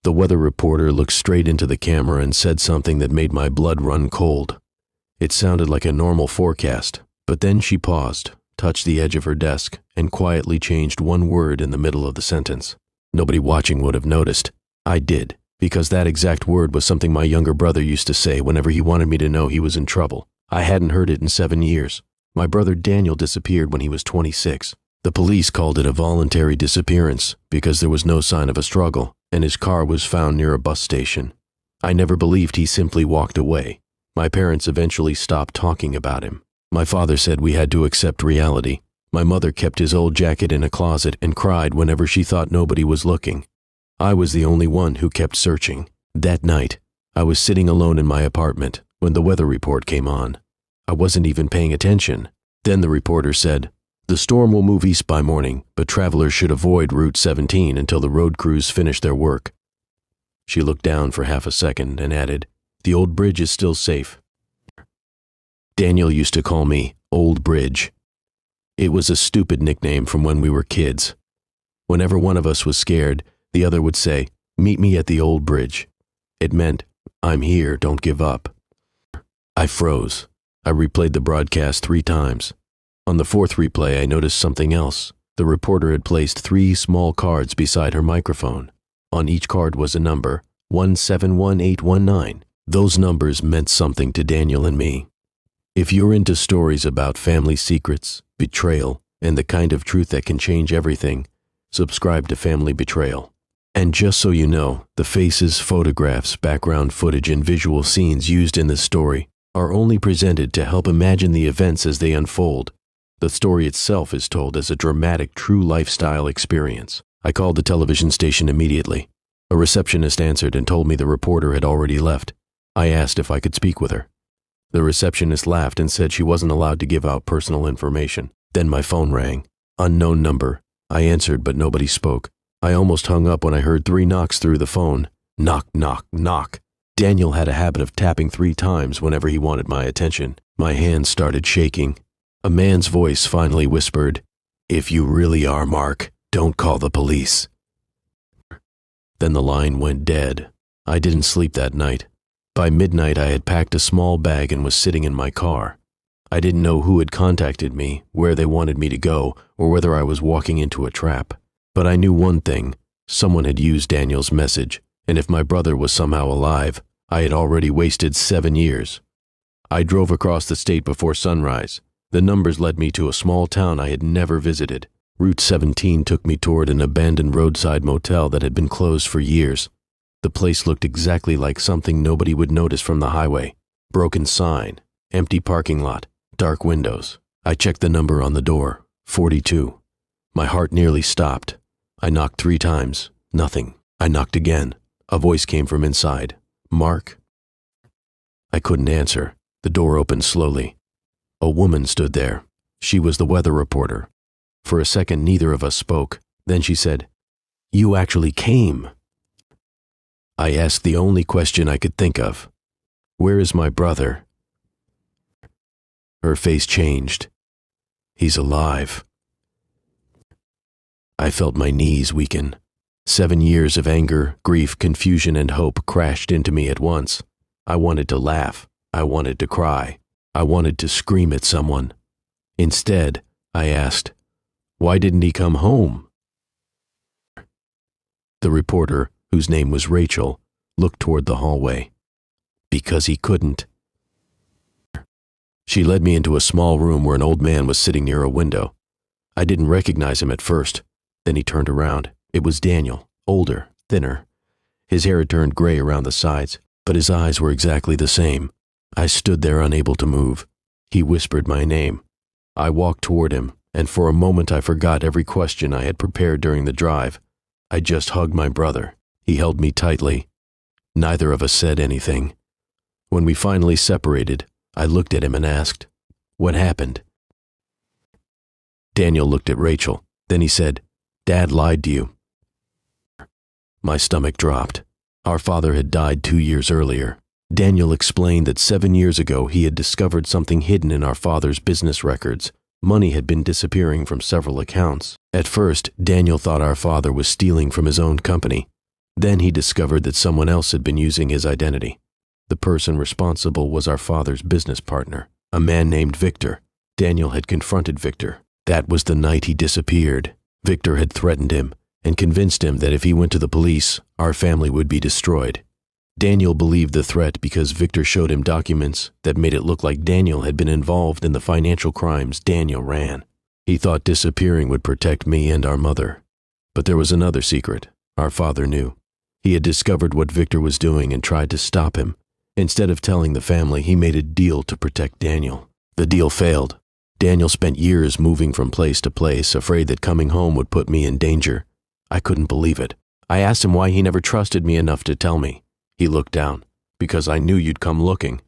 The weather reporter looked straight into the camera and said something that made my blood run cold. It sounded like a normal forecast, but then she paused, touched the edge of her desk, and quietly changed one word in the middle of the sentence. Nobody watching would have noticed. I did, because that exact word was something my younger brother used to say whenever he wanted me to know he was in trouble. I hadn't heard it in 7 years. My brother Daniel disappeared when he was 26. The police called it a voluntary disappearance because there was no sign of a struggle, and his car was found near a bus station. I never believed he simply walked away. My parents eventually stopped talking about him. My father said we had to accept reality. My mother kept his old jacket in a closet and cried whenever she thought nobody was looking. I was the only one who kept searching. That night, I was sitting alone in my apartment when the weather report came on. I wasn't even paying attention. Then the reporter said, "The storm will move east by morning, but travelers should avoid Route 17 until the road crews finish their work." She looked down for half a second and added, "The old bridge is still safe." Daniel used to call me Old Bridge. It was a stupid nickname from when we were kids. Whenever one of us was scared, the other would say, "Meet me at the old bridge." It meant, "I'm here, don't give up." I froze. I replayed the broadcast 3 times. On the 4th replay, I noticed something else. The reporter had placed 3 small cards beside her microphone. On each card was a number, 171819. Those numbers meant something to Daniel and me. If you're into stories about family secrets, betrayal, and the kind of truth that can change everything, subscribe to Family Betrayal. And just so you know, the faces, photographs, background footage, and visual scenes used in this story are only presented to help imagine the events as they unfold. The story itself is told as a dramatic, true lifestyle experience. I called the television station immediately. A receptionist answered and told me the reporter had already left. I asked if I could speak with her. The receptionist laughed and said she wasn't allowed to give out personal information. Then my phone rang. Unknown number. I answered, but nobody spoke. I almost hung up when I heard 3 knocks through the phone. Knock, knock, knock. Daniel had a habit of tapping 3 times whenever he wanted my attention. My hands started shaking. A man's voice finally whispered, "If you really are Mark, don't call the police." Then the line went dead. I didn't sleep that night. By midnight, I had packed a small bag and was sitting in my car. I didn't know who had contacted me, where they wanted me to go, or whether I was walking into a trap. But I knew one thing. Someone had used Daniel's message, and if my brother was somehow alive, I had already wasted 7 years. I drove across the state before sunrise. The numbers led me to a small town I had never visited. Route 17 took me toward an abandoned roadside motel that had been closed for years. The place looked exactly like something nobody would notice from the highway. Broken sign, empty parking lot, dark windows. I checked the number on the door, 42. My heart nearly stopped. I knocked 3 times. Nothing. I knocked again. A voice came from inside. "Mark?" I couldn't answer. The door opened slowly. A woman stood there. She was the weather reporter. For a second, neither of us spoke. Then she said, "You actually came." I asked the only question I could think of. "Where is my brother?" Her face changed. "He's alive." I felt my knees weaken. 7 years of anger, grief, confusion, and hope crashed into me at once. I wanted to laugh. I wanted to cry. I wanted to scream at someone. Instead, I asked, "Why didn't he come home?" The reporter, whose name was Rachel, looked toward the hallway. "Because he couldn't." She led me into a small room where an old man was sitting near a window. I didn't recognize him at first. Then he turned around. It was Daniel, older, thinner. His hair had turned gray around the sides, but his eyes were exactly the same. I stood there unable to move. He whispered my name. I walked toward him, and for a moment I forgot every question I had prepared during the drive. I just hugged my brother. He held me tightly. Neither of us said anything. When we finally separated, I looked at him and asked, "What happened?" Daniel looked at Rachel. Then he said, "Dad lied to you." My stomach dropped. Our father had died 2 years earlier. Daniel explained that 7 years ago he had discovered something hidden in our father's business records. Money had been disappearing from several accounts. At first, Daniel thought our father was stealing from his own company. Then he discovered that someone else had been using his identity. The person responsible was our father's business partner, a man named Victor. Daniel had confronted Victor. That was the night he disappeared. Victor had threatened him and convinced him that if he went to the police, our family would be destroyed. Daniel believed the threat because Victor showed him documents that made it look like Daniel had been involved in the financial crimes Daniel ran. He thought disappearing would protect me and our mother. But there was another secret. Our father knew. He had discovered what Victor was doing and tried to stop him. Instead of telling the family, he made a deal to protect Daniel. The deal failed. Daniel spent years moving from place to place, afraid that coming home would put me in danger. I couldn't believe it. I asked him why he never trusted me enough to tell me. He looked down. Because I knew you'd come looking.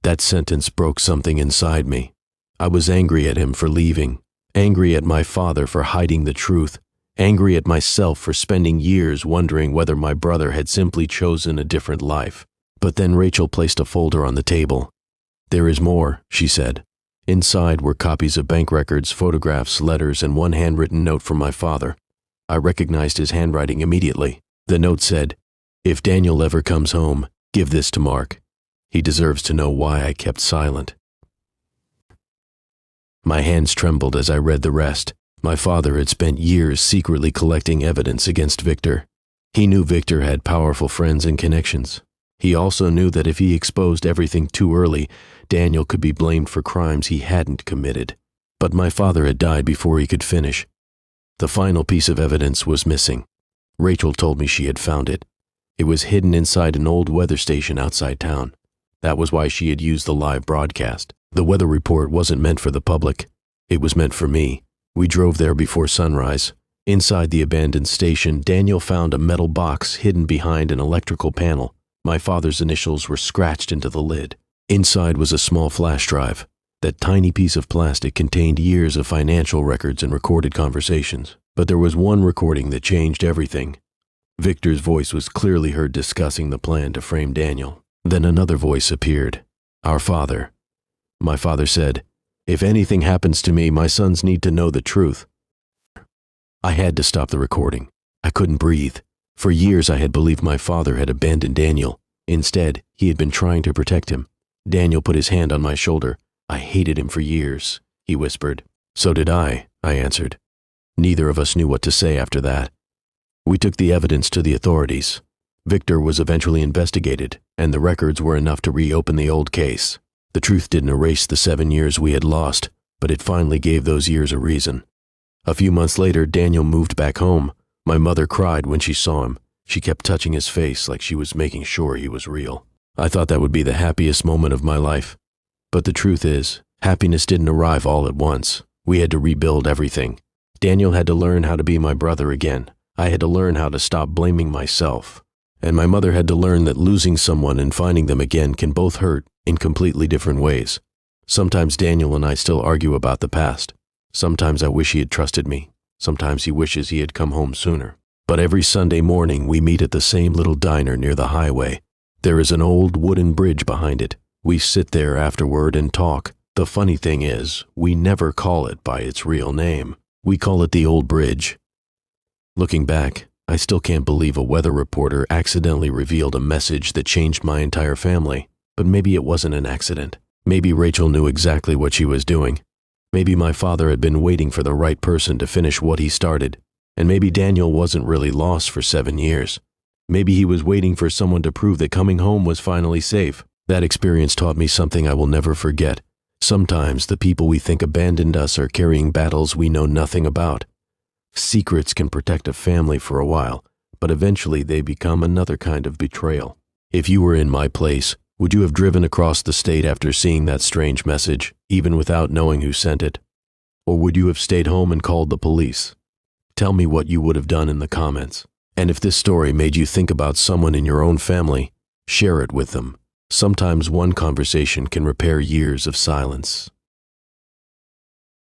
That sentence broke something inside me. I was angry at him for leaving, angry at my father for hiding the truth, angry at myself for spending years wondering whether my brother had simply chosen a different life. But then Rachel placed a folder on the table. "There is more," she said. Inside were copies of bank records, photographs, letters, and one handwritten note from my father. I recognized his handwriting immediately. The note said, "If Daniel ever comes home, give this to Mark. He deserves to know why I kept silent." My hands trembled as I read the rest. My father had spent years secretly collecting evidence against Victor. He knew Victor had powerful friends and connections. He also knew that if he exposed everything too early, Daniel could be blamed for crimes he hadn't committed. But my father had died before he could finish. The final piece of evidence was missing. Rachel told me she had found it. It was hidden inside an old weather station outside town. That was why she had used the live broadcast. The weather report wasn't meant for the public. It was meant for me. We drove there before sunrise. Inside the abandoned station, Daniel found a metal box hidden behind an electrical panel. My father's initials were scratched into the lid. Inside was a small flash drive. That tiny piece of plastic contained years of financial records and recorded conversations. But there was one recording that changed everything. Victor's voice was clearly heard discussing the plan to frame Daniel. Then another voice appeared. Our father. My father said, "If anything happens to me, my sons need to know the truth." I had to stop the recording. I couldn't breathe. For years I had believed my father had abandoned Daniel. Instead, he had been trying to protect him. Daniel put his hand on my shoulder. "I hated him for years," he whispered. "So did I answered. Neither of us knew what to say after that. We took the evidence to the authorities. Victor was eventually investigated, and the records were enough to reopen the old case. The truth didn't erase the 7 years we had lost, but it finally gave those years a reason. A few months later, Daniel moved back home. My mother cried when she saw him. She kept touching his face like she was making sure he was real. I thought that would be the happiest moment of my life. But the truth is, happiness didn't arrive all at once. We had to rebuild everything. Daniel had to learn how to be my brother again. I had to learn how to stop blaming myself. And my mother had to learn that losing someone and finding them again can both hurt in completely different ways. Sometimes Daniel and I still argue about the past. Sometimes I wish he had trusted me. Sometimes he wishes he had come home sooner. But every Sunday morning we meet at the same little diner near the highway. There is an old wooden bridge behind it. We sit there afterward and talk. The funny thing is, we never call it by its real name. We call it the Old Bridge. Looking back, I still can't believe a weather reporter accidentally revealed a message that changed my entire family. But maybe it wasn't an accident. Maybe Rachel knew exactly what she was doing. Maybe my father had been waiting for the right person to finish what he started. And maybe Daniel wasn't really lost for 7 years. Maybe he was waiting for someone to prove that coming home was finally safe. That experience taught me something I will never forget. Sometimes the people we think abandoned us are carrying battles we know nothing about. Secrets can protect a family for a while, but eventually they become another kind of betrayal. If you were in my place, would you have driven across the state after seeing that strange message, even without knowing who sent it? Or would you have stayed home and called the police? Tell me what you would have done in the comments. And if this story made you think about someone in your own family, share it with them. Sometimes one conversation can repair years of silence.